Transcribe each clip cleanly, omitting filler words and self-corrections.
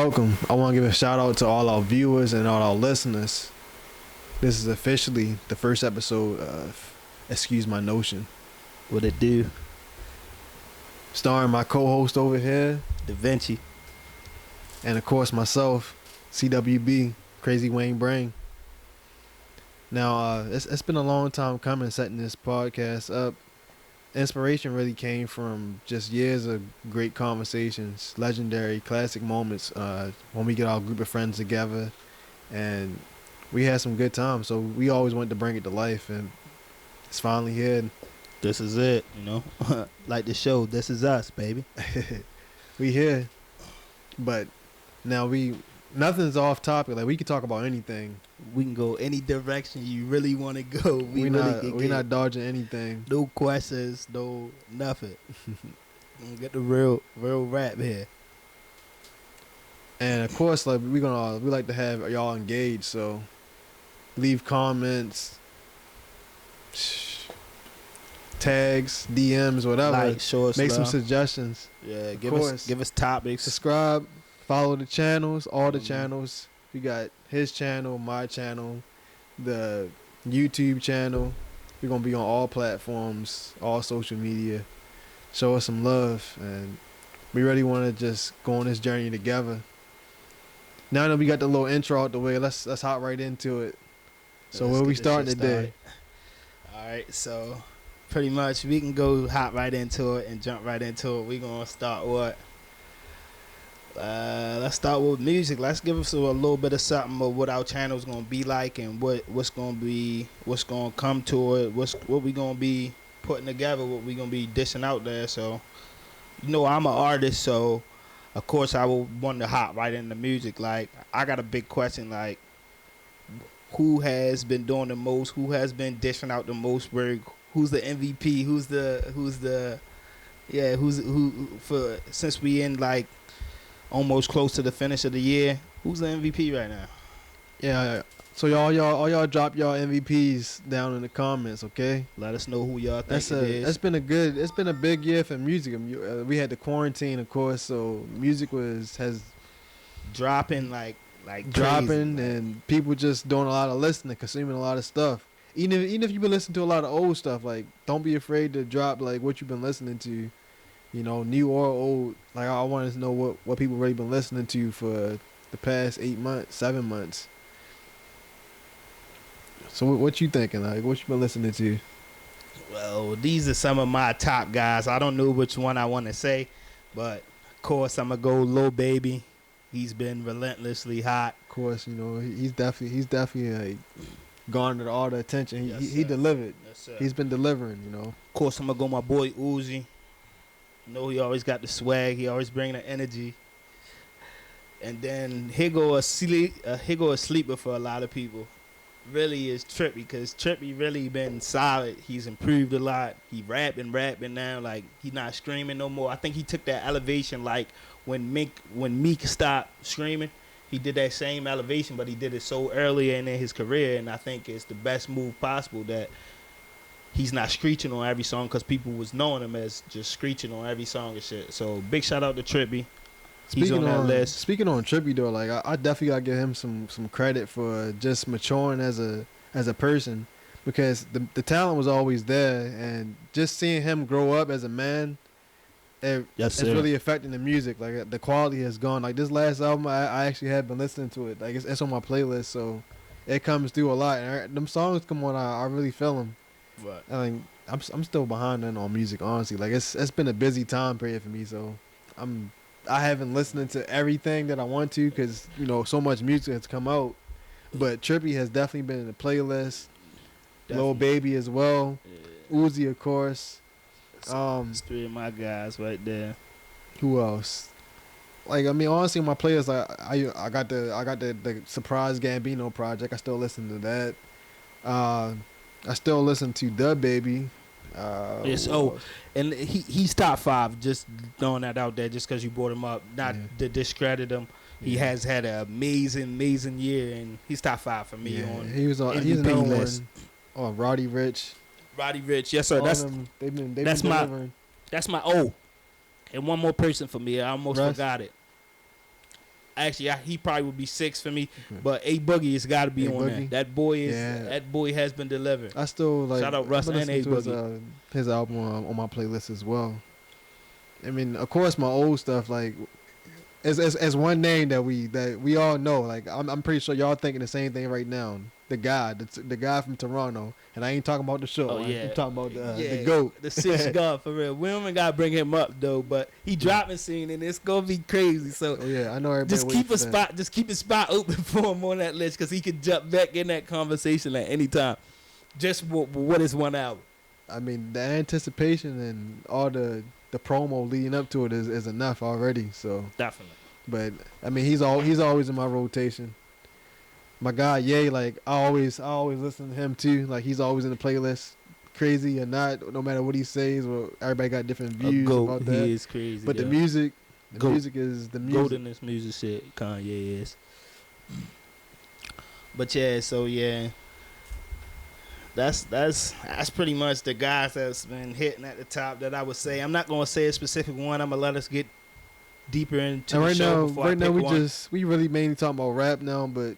Welcome. I want to give a shout out to all our viewers and all our listeners. This is officially the first episode of Excuse My Notion. What it do? Starring my co-host over here, Da Vinci. and of course myself, C.W.B, Crazywaynebrain. Now, it's been a long time coming setting this podcast up. Inspiration really came from just years of great conversations, legendary, classic moments when we get our group of friends together, and we had some good times. So we always wanted to bring it to life, and it's finally here. This is it, like the show, this is us, baby. We here, but now nothing's off topic. Like, we can talk about anything. We can go any direction you really want to go. We're not dodging anything. No questions, no nothing. Get the real rap here. And of course, like we like to have y'all engaged. So leave comments, tags, DMs, whatever. Like, show us Make some love. suggestions. Yeah, give us topics. Subscribe, follow the channels, all the channels. We got his channel, my channel, the YouTube channel. We're gonna be on all platforms, all social media. Show us some love, and we really want to just go on this journey together. Now that we got the little intro out the way, let's hop right into it. So where we starting today? All right, so pretty much we can go hop right into it and jump right into it. We're gonna start what? Let's start with music. Let's give us a little bit of something of what our channel's gonna be like, and what's gonna come to it. What we gonna be putting together. What we gonna be dishing out there. So, I'm an artist, so of course I will want to hop right into music. Like, I got a big question. Like, who has been doing the most? Who has been dishing out the most work? Who's the MVP? Who since we in like almost close to the finish of the year, who's the MVP right now? Yeah. So y'all drop y'all MVPs down in the comments, okay? Let us know who y'all think it is. It's been a big year for music. We had the quarantine, of course, so music has dropping like dropping, crazy. And people just doing a lot of listening, consuming a lot of stuff. Even if you've been listening to a lot of old stuff, like, don't be afraid to drop like what you've been listening to. New or old. Like, I wanted to know what people really been listening to for the past 8 months, 7 months. So what you thinking? Like, what you been listening to? Well, these are some of my top guys. I don't know which one I want to say, but of course I'm gonna go Lil Baby. He's been relentlessly hot. Of course, he's definitely like garnered all the attention. He delivered. Yes, sir. He's been delivering. Of course I'm gonna go my boy Uzi. He always got the swag. He always bring the energy. And then here go a sleeper for a lot of people. Really is Trippy, because Trippy really been solid. He's improved a lot. He rapping now. Like, he not screaming no more. I think he took that elevation, like when Meek stopped screaming. He did that same elevation, but he did it so early in his career, and I think it's the best move possible that he's not screeching on every song, because people was knowing him as just screeching on every song and shit. So big shout out to Trippy. He's on that list. Speaking on Trippy though, like I definitely gotta give him some credit for just maturing as a person, because the talent was always there, and just seeing him grow up as a man, it's really affecting the music. Like, the quality has gone. Like, this last album, I actually have been listening to it. Like, it's on my playlist, so it comes through a lot. And them songs come on, I really feel them. Right. I mean, I'm still behind on music, honestly. Like, it's been a busy time period for me, so I haven't listened to everything that I want to, because so much music has come out. But Trippy has definitely been in the playlist. Lil Baby as well. Yeah. Uzi, of course. It's three of my guys right there. Who else? Like, I mean, honestly, my playlist, like, I got the Surprise Gambino project. I still listen to that. I still listen to C.W.B. Yes. And he's top 5. Just throwing that out there, just because you brought him up, not to discredit him. He has had an amazing year, and he's top 5 for me on. He was on MVP list. Oh, Roddy Ricch. Yes sir. They've been delivering. That's my O. And one more person for me. I almost forgot it. Actually, he probably would be 6 for me. Okay. But A Boogie has got to be A on there. Boogie? That boy has been delivered. I still like. Shout out Russ I've been and listening A to Boogie. his album on my playlist as well. I mean, of course, my old stuff like as one name that we all know. Like I'm pretty sure y'all thinking the same thing right now. The guy from Toronto, and I ain't talking about the show. Oh yeah, I'm talking about the GOAT, the 6th God for real. We don't even gotta bring him up though, but he dropping scene and it's gonna be crazy. So oh yeah, I know everybody. just keep a spot open for him on that list because he could jump back in that conversation at any time. Just what is one album? I mean, the anticipation and all the promo leading up to it is enough already. So Definitely. but I mean, he's always in my rotation. My guy Ye, like I always listen to him too. Like he's always in the playlist, crazy or not, no matter what he says. Well, everybody got different views about that. He is crazy. But yeah. the music Goat. is the music. Goat in this music shit. Kanye is. But yeah, so yeah, that's pretty much the guys that's been hitting at the top that I would say. I'm not gonna say a specific one. I'm gonna let us get deeper into And the right show now, before I pick one. we really mainly talking about rap now, but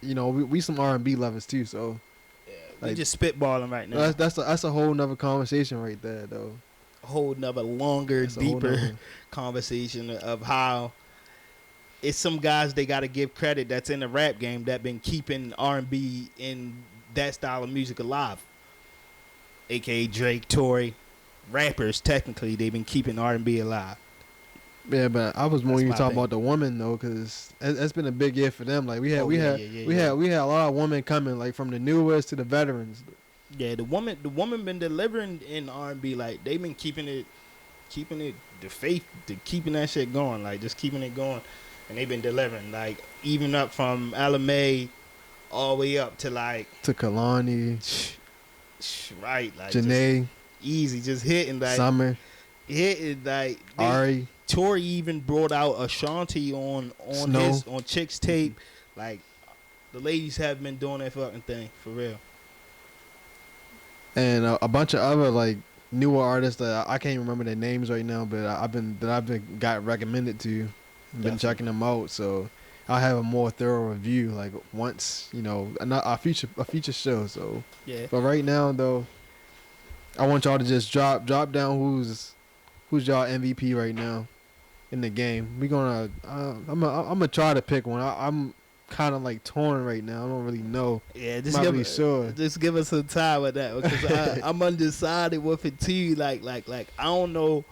you know we some R&B lovers too. So Yeah, we like, just spitballing right now. that's a whole nother conversation right there, though. A whole nother longer, That's a whole deeper nother- conversation of how it's some guys they got to give credit that's in the rap game that been keeping R&B in that style of music alive. AKA Drake, Tory, rappers technically they've been keeping R&B alive. Yeah, but I was more That's you my talking thing. about the woman though, because it's been a big year for them. Like we had Yeah. we had a lot of women coming, like from the newest to the veterans. Yeah, the woman been delivering in R&B. Like they been keeping it the faith, keeping that shit going. Like just keeping it going, and they been delivering. Like even up from LMA all the way up to like To Kalani, right, like Janae, just easy, just hitting like Summer, hitting like Ari. Tory even brought out Ashanti on Snow. Chick's tape. Like the ladies have been doing that fucking thing for real. And a bunch of other like newer artists that I can't remember their names right now, but I've been got recommended to, been Definitely. checking them out. So I'll have a more thorough review like once a future show. So Yeah. but right now though, I want y'all to just drop down who's y'all MVP right now in the game. We gonna I'm gonna try to pick one. I'm kind of like torn right now. I don't really know. Yeah, Just give us some time with that because I'm undecided with it too. Like I don't know.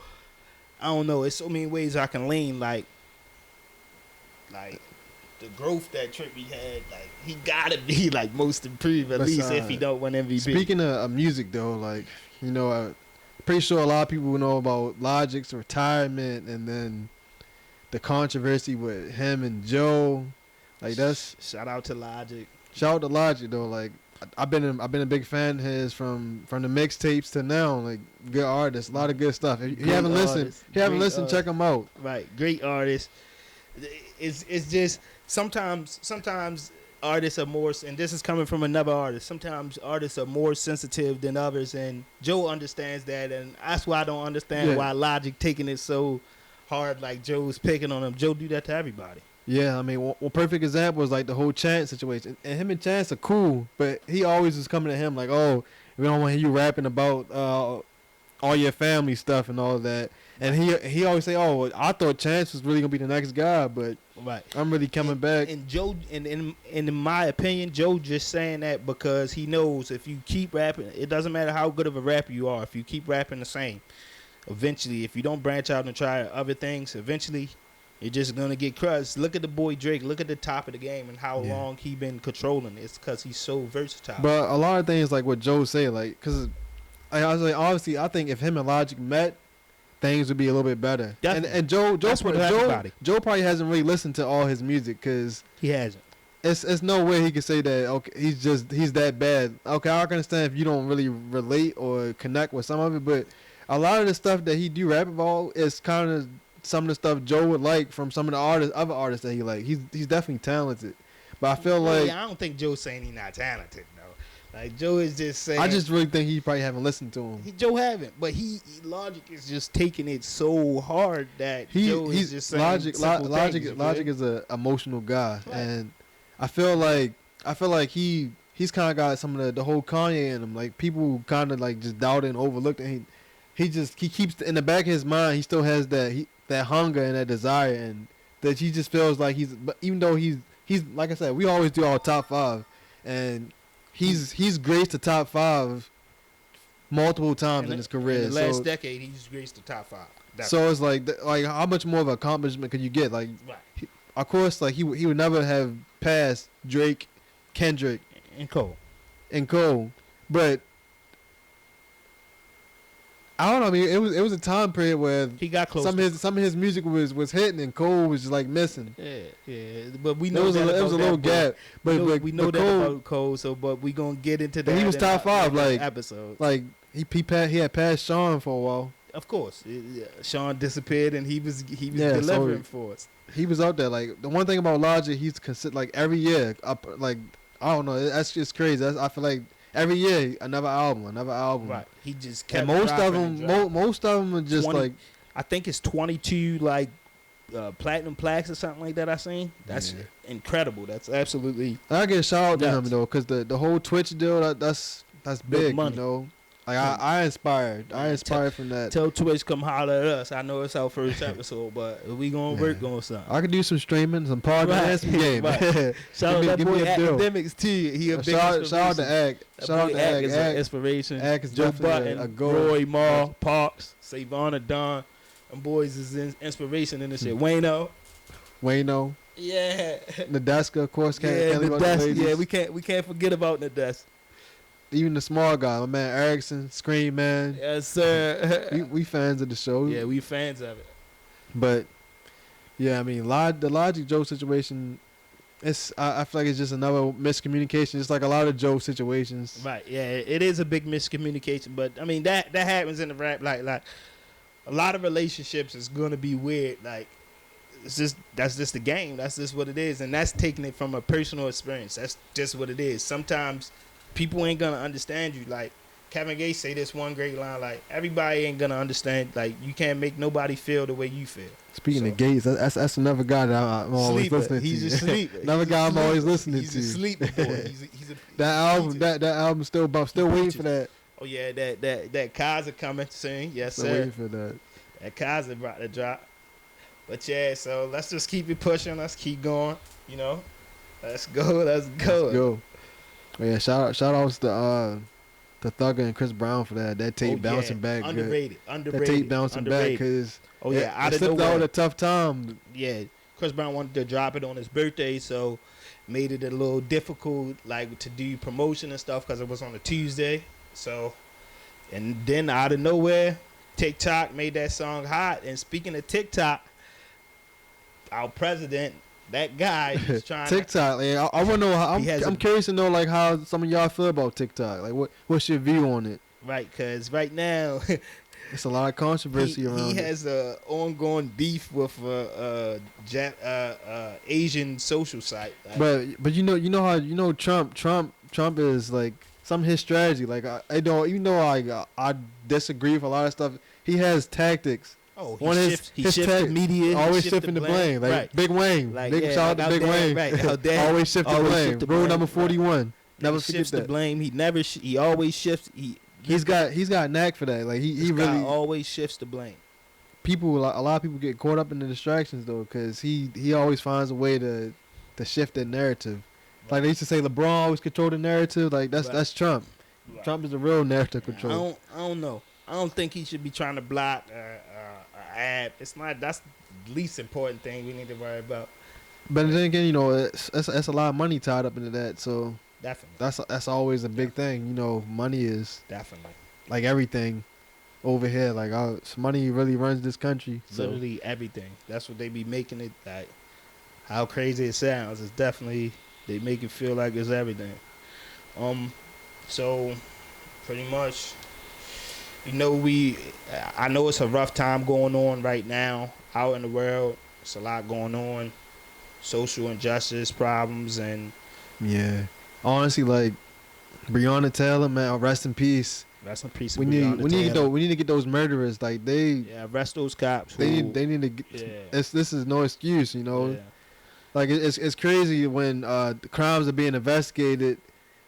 It's so many ways I can lean. Like the growth that Trippie had. Like he gotta be like most improved at least if he don't win MVP. Speaking of music though, like pretty sure a lot of people know about Logic's retirement and then the controversy with him and Joe. Like that's shout out to Logic. Shout out to Logic though. Like I've been a big fan of his from the mixtapes to now. Like good artist, a lot of good stuff. If you haven't listened, check him out. Right, great artist. It's just sometimes artists are more, and this is coming from another artist. Sometimes artists are more sensitive than others, and Joe understands that, and that's why I don't understand why Logic taking it so hard. Like Joe's picking on him. Joe do that to everybody. Yeah, I mean, one perfect example is like the whole Chance situation. And him and Chance are cool, but he always is coming to him like, oh, we don't want to hear you rapping about all your family stuff and all that. And he always say, oh, well, I thought Chance was really going to be the next guy, but right. I'm really coming back. And Joe, in my opinion, Joe just saying that because he knows if you keep rapping, it doesn't matter how good of a rapper you are. If you keep rapping the same, eventually, if you don't branch out and try other things, eventually you're just gonna get crushed. Look at the boy Drake. Look at the top of the game and how long he been controlling. It's because he's so versatile. But a lot of things like what Joe say, like, because I was like, obviously, I think if him and Logic met, things would be a little bit better. And Joe probably hasn't really listened to all his music because he hasn't. It's no way he could say that. Okay, he's that bad. Okay, I can understand if you don't really relate or connect with some of it, but a lot of the stuff that he do rap about is kind of some of the stuff Joe would like from some of the other artists that he like. He's definitely talented, but I feel like I don't think Joe's saying he's not talented though. Like Joe is just saying. I just really think he probably haven't listened to him. Joe haven't, but Logic is just taking it so hard that Joe is just saying Logic. simple Logic. things, Logic is a emotional guy, Right. and I feel like he's kind of got some of the whole Kanye in him. Like people kind of like just doubted and overlooked it. He keeps in the back of his mind. He still has that hunger and that desire, and that he just feels like but even though he's like I said, we always do our top 5, and he's graced the top 5 multiple times in his career. In the last decade, he's graced the top 5. Definitely. So it's like how much more of an accomplishment could you get? Like, right. Of course, like he would never have passed Drake, Kendrick, and Cole, but I don't know. I mean, it was a time period where he got close. Some of his music was hitting and Cole was just like missing. Yeah. But we know it was a little gap. But we know that Cole, about Cole. So, but we gonna get into that. He was top 5, like episode. Like he had passed Sean for a while. Of course, Sean disappeared and he was delivering for us. He was out there. Like the one thing about Logic, he's like every year up. Like I don't know. That's just crazy. I feel like. Every year, another album. Right. He just kept. And most of them are just 20, like. I think it's 22 like platinum plaques or something like that. I seen. That's incredible. That's absolutely. I get a shout out to him though, because the whole Twitch deal that's big. Money. You know, like I inspired from that. Tell Twitch come holler at us. I know it's our first episode, but we gonna work on something. I could do some streaming, some podcasts, some game. Right. Shout out that boy Academics too. He a big shout out to Ag. Shout out to Ag. Is an inspiration. Ag is Joe definitely Button, a goal. Roy Maul, Parks, Savannah Don, and boys is inspiration in this shit. Wayno. Yeah. Nadeska, of course. Yeah, we can't forget about Nadeska. Even the small guy, my man Erickson, Scream Man. Yes, sir. we fans of the show. Yeah, we fans of it. But yeah, I mean, the Logic Joe situation, I feel like it's just another miscommunication, just like a lot of Joe situations. Right. Yeah, it is a big miscommunication, but I mean that happens in the rap. Like a lot of relationships is gonna be weird. Like that's just the game. That's just what it is, and that's taking it from a personal experience. That's just what it is. Sometimes people ain't gonna understand you. Like Kevin Gates say this one great line, like everybody ain't gonna understand. Like you can't make nobody feel the way you feel. Speaking of Gates, that's another guy that I'm always listening to. He's a sleeper. Another guy I'm always listening to. He's a sleeper boy. That album still waiting for that. Oh yeah, that Kaiser coming soon. Yes, still sir. Waiting for that. That Kaiser about to drop. But yeah, so let's just keep it pushing. Let's keep going. You know, let's go. Let's go. Oh, yeah, shout outs to Thugger and Chris Brown for that tape bouncing back. Underrated. That tape bouncing back because out of slipped nowhere. Out a tough time. Yeah, Chris Brown wanted to drop it on his birthday, so made it a little difficult, like to do promotion and stuff because it was on a Tuesday. So, and then out of nowhere, TikTok made that song hot. And speaking of TikTok, our president. That guy is trying TikTok. Like, I want to know. I'm curious to know like how some of y'all feel about TikTok. Like, what's your view on it? Right, because right now it's a lot of controversy around. He has a ongoing beef with Asian social site. Like, but you know how Trump is like some of his strategy. Like I don't even though I disagree with a lot of stuff. He has tactics. Oh, he shifts the media. Always shifting the blame. Like right. Big Wayne. Like, shout out to Big Wayne. Right. Always shift the blame. Rule number 41. Right. Never shifts forget the blame. He always shifts. He's got a knack for that. Like he really always shifts the blame. A lot of people get caught up in the distractions though, because he always finds a way to shift the narrative. Right. Like they used to say, LeBron always control the narrative. Like that's Trump. Right. Trump is the real narrative control. I don't know. I don't think he should be trying to block ad. It's not. That's the least important thing we need to worry about. But then again, you know, it's a lot of money tied up into that. So definitely, that's always a big thing. You know, money is definitely like everything over here. Like money really runs this country. So. Literally everything. That's what they be making it. Like how crazy it sounds. It's definitely they make it feel like it's everything. So pretty much. You know, I know it's a rough time going on right now out in the world. It's a lot going on, social injustice problems, and yeah, honestly, like Breonna Taylor, man, rest in peace. Rest in peace. We need to get those murderers. Like arrest those cops. They need to get. Yeah. This is no excuse, you know. Yeah. Like it's crazy when the crimes are being investigated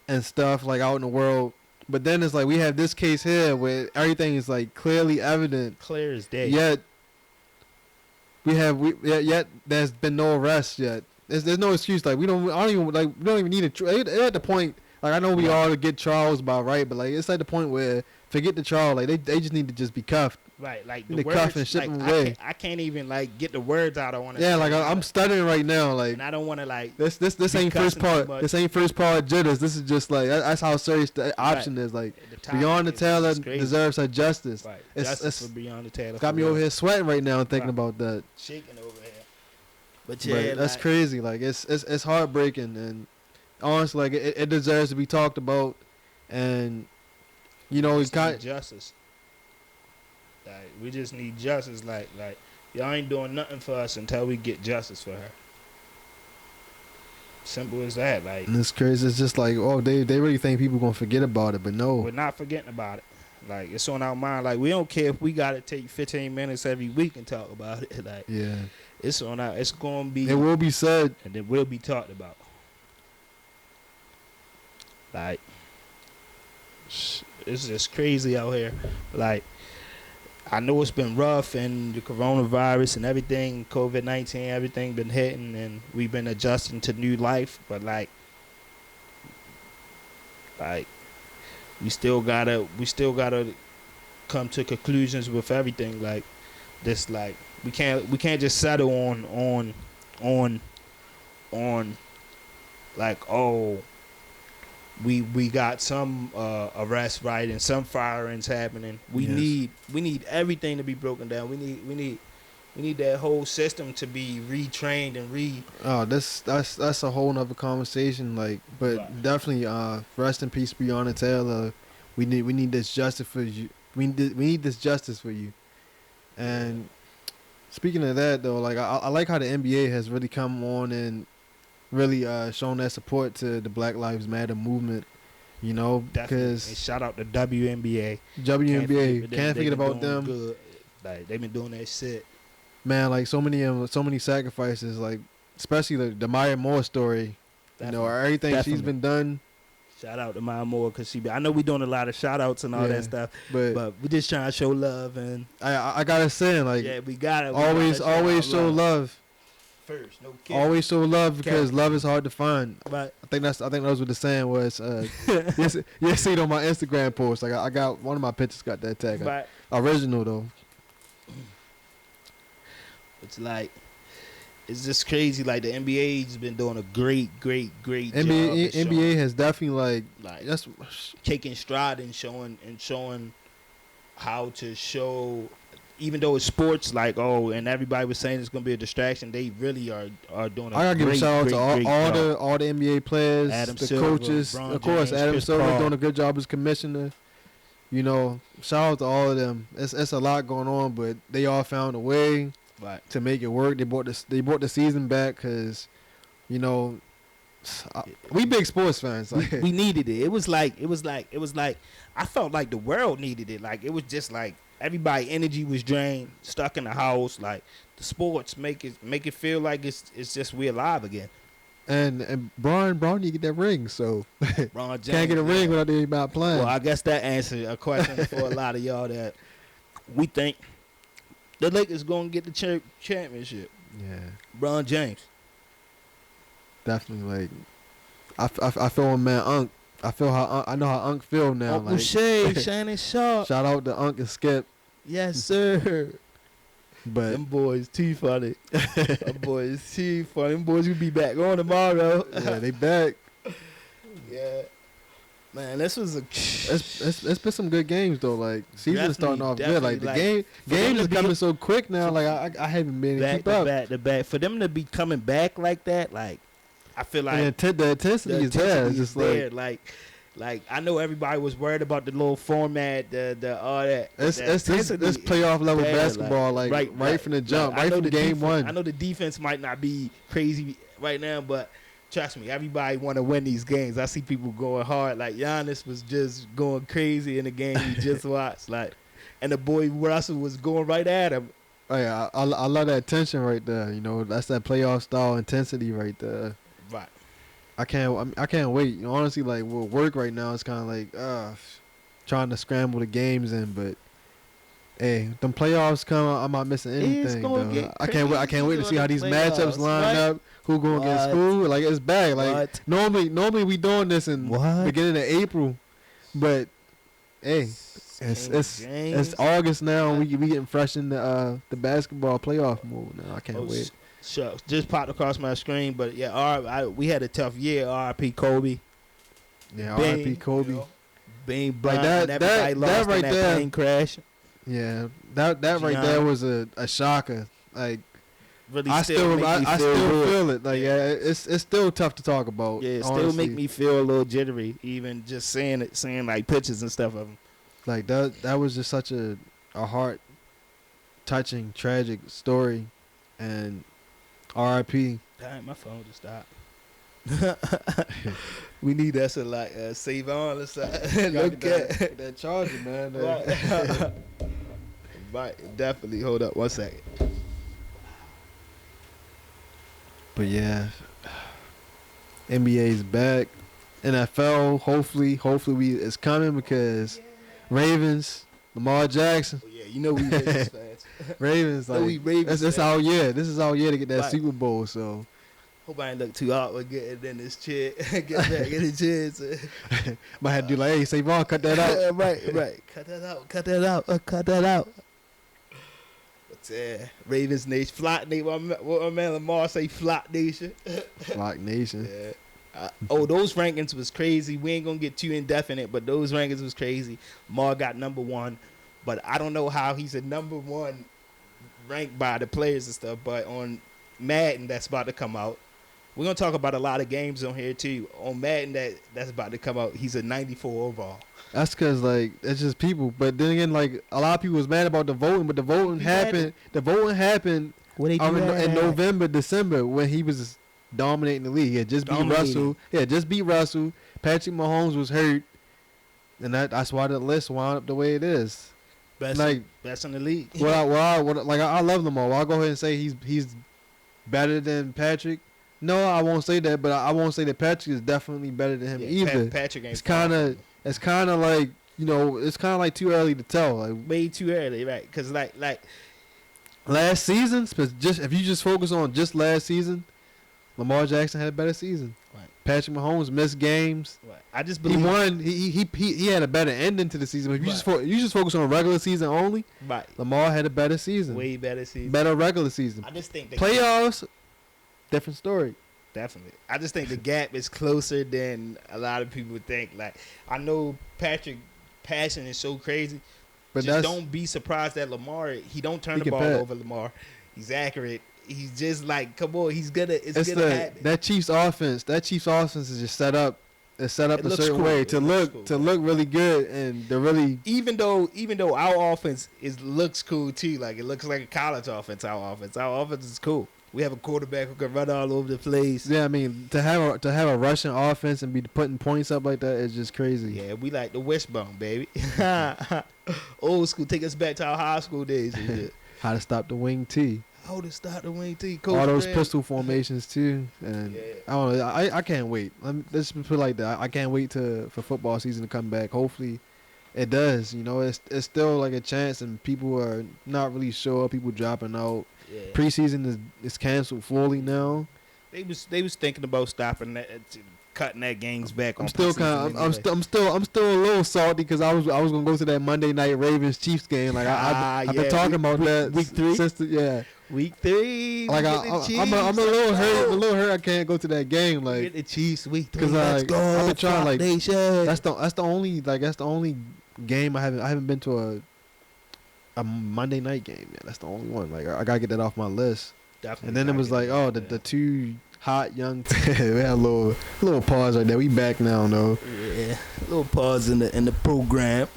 and stuff like out in the world, but then it's like we have this case here where everything is like clearly evident, clear as day. Yet yet there's been no arrest yet. There's no excuse. Like we don't even need a trial. At the point, like I know we all get trials by right, but like it's at the point where forget the trial. Like they just need to just be cuffed. Right, like the cuff and ship them away. I can't even like get the words out. I want to. Yeah, like I'm stuttering right now. Like, and I don't want to like. This ain't first part. This ain't first part jitters. This is just like that's how serious the option is. Like Breonna Taylor deserves her justice. Right, justice for Breonna Taylor. Got me over here sweating right now thinking about that. Shaking over here. But yeah, that's crazy. Like it's heartbreaking, and honestly, like it deserves to be talked about, and you know, it's kind justice. Like we just need justice. Like y'all ain't doing nothing for us until we get justice for her. Simple as that. Like, and it's crazy. It's just like, oh, they really think people gonna forget about it, but no, we're not forgetting about it. Like it's on our mind. Like we don't care if we gotta take 15 minutes every week and talk about it. Like yeah, it's on our. It's gonna be. It will be said, and it will be talked about. Like it's just crazy out here. Like. I know it's been rough and the coronavirus and everything, COVID-19, everything been hitting and we've been adjusting to new life, but like we still gotta come to conclusions with everything. Like this, like we can't just settle on like, oh, we got some arrests, right, and some firings happening. We need everything to be broken down. We need that whole system to be retrained and Oh, that's a whole nother conversation. Like, but right. Definitely, rest in peace, Breonna Taylor. We need this justice for you. We need this justice for you. And speaking of that, though, like I like how the NBA has really come on and really shown their support to the Black Lives Matter movement, you know, because shout out to WNBA. Can't forget about them. Good. Like they've been doing that shit, man. Like so many sacrifices, like especially the Maya Moore story. Definitely. You know, everything she's been done. Shout out to Maya Moore because I know we doing a lot of shout outs and all that stuff, but we just trying to show love. And I gotta say, like, yeah, we gotta always show love. First, no kidding. Always show love because love is hard to find. Right. I think that's what the saying was. You see it on my Instagram post. Like I got one of my pictures got that tag. Right. Original though. It's like it's just crazy. Like the NBA's been doing a great job. NBA has definitely like that's taking stride and showing how to show. Even though it's sports, like, and everybody was saying it's gonna be a distraction, they really are doing. I gotta give a shout out to all the NBA players, the coaches, LeBron of course. James, Adam Chris Silver Paul. doing a good job as commissioner. You know, shout out to all of them. It's a lot going on, but they all found a way to make it work. They brought the season back because, you know, we big sports fans. Like, we needed it. It was like I felt like the world needed it. Like it was just like. Everybody energy was drained, stuck in the house. Like the sports make it feel like it's just we alive again. And Braun need to get that ring, so James, can't get a ring without anybody playing. Well, I guess that answered a question for a lot of y'all that we think the Lakers gonna get the championship. Yeah, LeBron James. Definitely, like I feel man Unc. I know how Unc feel now. Uncle Shay, Shannon Sharp. Shout out to Unc and Skip. Yes, sir. But them boys too funny. Them boys too funny. Them boys will be back on tomorrow. Yeah, they back. Yeah. Man, this was it's been some good games though. Like season is starting off good. Like the games is coming so quick now. Like I haven't been able to keep up. Back to back. For them to be coming back like that, like I feel like the intensity is there. It's just there. Like I know everybody was worried about the little format, the all that. It's playoff level basketball, like right from the jump, right from game one. I know the defense might not be crazy right now, but trust me, everybody want to win these games. I see people going hard. Like Giannis was just going crazy in the game he just watched. Like, and the boy Russell was going right at him. Oh yeah, I love that tension right there. You know, that's that playoff style intensity right there. Right. I can't wait. You know, honestly, like with work right now, it's kind of like trying to scramble the games in. But hey, them playoffs come, I'm not missing anything. Though. I can't wait to see how these matchups line up. Who going against who? Like it's bad. Like normally we doing this in beginning of April, but hey, it's August now. We getting fresh in the basketball playoff mode now. I can't wait. Shucks, just popped across my screen, but yeah, we had a tough year. R.I.P. Kobe. Yeah, R.I.P. Kobe. You know, Being blind, like everybody lost right in that there, plane crash. Yeah, that right there was a shocker. Like really, I still feel it. Like it's still tough to talk about. Yeah, it honestly. still make me feel a little jittery, even just seeing like pictures and stuff of him. Like that was just such a heart touching, tragic story, and R.I.P. Damn, my phone just stopped. We need that to like save on or something. Look at that charger, man. Right, definitely. Hold up 1 second. But yeah, NBA's back. NFL, hopefully it's coming because Ravens, Lamar Jackson. Oh, yeah, you know we Ravens fans. Ravens, like we Ravens that's our year. This is our year to get that Super Bowl. So hope I ain't look too awkward getting in this chair. Get back in the chair. Might have to do like, hey, Savon, cut that out. right. Cut that out. But Ravens Nation, Flock Nation. What my man Lamar say? Flock Nation. Flock Nation. Yeah. Those rankings was crazy. We ain't gonna get too indefinite, but those rankings was crazy. Lamar got #1, but I don't know how he's a #1 ranked by the players and stuff. But on Madden, that's about to come out. We're gonna talk about a lot of games on here too. On Madden, that's about to come out. He's a 94 overall. That's because like it's just people. But then again, like a lot of people was mad about the voting, but the voting happened. The voting happened in November, December when he was dominating the league. Yeah, just beat Russell. Yeah, just beat Russell. Patrick Mahomes was hurt, and that's why the list wound up the way it is. Best in the league. I love Lamar. Well, I'll go ahead and say he's better than Patrick. No, I won't say that, but I won't say that Patrick is definitely better than him either. Patrick ain't. It's kind of like, you know, it's kind of like too early to tell. Like way too early, right? Because like last season, if you just focus on just last season, Lamar Jackson had a better season. Right. Patrick Mahomes missed games. Right. I just believe he won. He had a better ending to the season. But if you just focus on regular season only, right. Lamar had a better season. Way better season. Better regular season. I just think playoffs, different story. Definitely. I just think the gap is closer than a lot of people think. Like, I know Patrick's passion is so crazy, but just don't be surprised that Lamar, he don't turn the ball over. Lamar, he's accurate. He's just like, come on, he's gonna. It's gonna happen. That Chiefs offense is just set up. It's set up a certain way to look really good, and they're really even though our offense looks cool too. Like it looks like a college offense. Our offense is cool. We have a quarterback who can run all over the place. Yeah, I mean to have a rushing offense and be putting points up like that is just crazy. Yeah, we like the wishbone, baby. Old school, take us back to our high school days. How to stop the wing T. How to stop the wing T. All those pistol formations too, and I don't know. I can't wait. Let's put it like that. I can't wait for football season to come back. Hopefully, it does. You know, it's still like a chance, and people are not really sure. People dropping out. Yeah. Preseason is canceled fully now. They was thinking about stopping that, cutting that games back. I'm still a little salty because I was gonna go to that Monday night Ravens Chiefs game. Like I've been talking about that week 3. Week 3. Like I'm a little hurt. A little hurt. I can't go to that game. Like get the Chiefs week 3. Because I've been trying. Like that's the only game I haven't been to a Monday night game. Yeah, that's the only one. Like I gotta get that off my list. Definitely. And then it was like, the two hot young. We had a little pause right there. We back now, though. Yeah, a little pause in the program.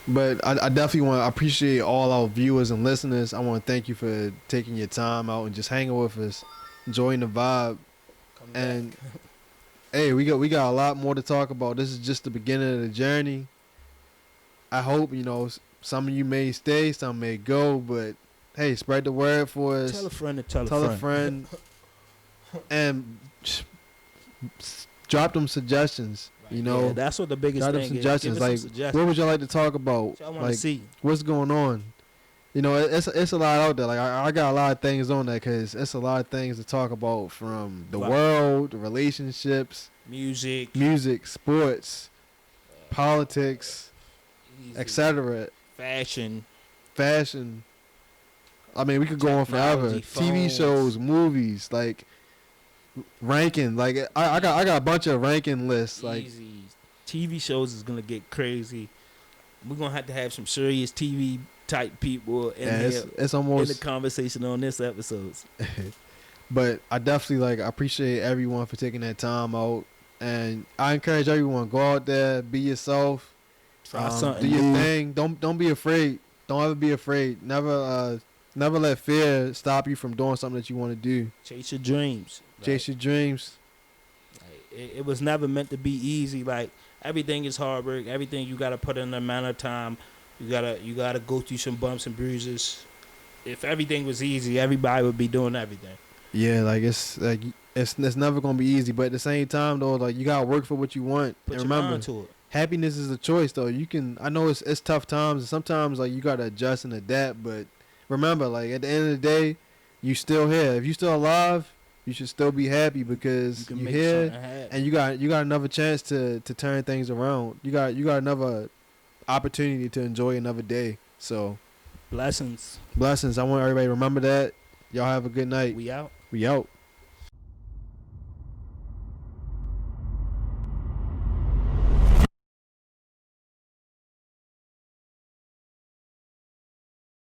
But I definitely want to appreciate all our viewers and listeners. I want to thank you for taking your time out and just hanging with us, enjoying the vibe. Come And back. hey, we got a lot more to talk about. This is just the beginning of the journey. I hope some of you may stay, some may go, but hey, spread the word for Tell us. a friend to tell a Tell a friend. friend, and drop them suggestions. Yeah, that's what the biggest Drop them thing is. Give suggestions. us some Like, suggestions. what would y'all like to talk about? What y'all want to Like, see? what's going on? It's a lot out there. Like, I got a lot of things on there because it's a lot of things to talk about, from the world, the relationships, Music, sports, politics, easy. etc. Fashion, Fashion. I mean, we could go on forever. technology, TV phones. shows, movies, like ranking. Like, I got a bunch of ranking lists. Like, easy. TV shows is gonna get crazy. We're gonna have to have some serious TV type people in yeah, here it's in the almost. conversation on this episode. But I definitely I appreciate everyone for taking that time out, and I encourage everyone, go out there, be yourself, Try something do your new. thing. Don't be afraid. Don't ever be afraid. Never let fear stop you from doing something that you want to do. Chase your dreams. Chase your dreams. It was never meant to be easy. Like, everything is hard work. Everything you gotta put in an amount of time. You gotta go through some bumps and bruises. If everything was easy, everybody would be doing everything. Yeah, it's never gonna be easy, but at the same time though, like, you gotta work for what you want. Put And your remember, mind to it. happiness is a choice though. I know it's tough times, and sometimes like you gotta adjust and adapt, but remember, like, at the end of the day, you still here. If you still alive, you should still be happy because You can you're make here, something happen. and you got another chance to turn things around. You got another opportunity to enjoy another day. So Blessings. blessings. I want everybody to remember that. Y'all have a good night. We out. We out.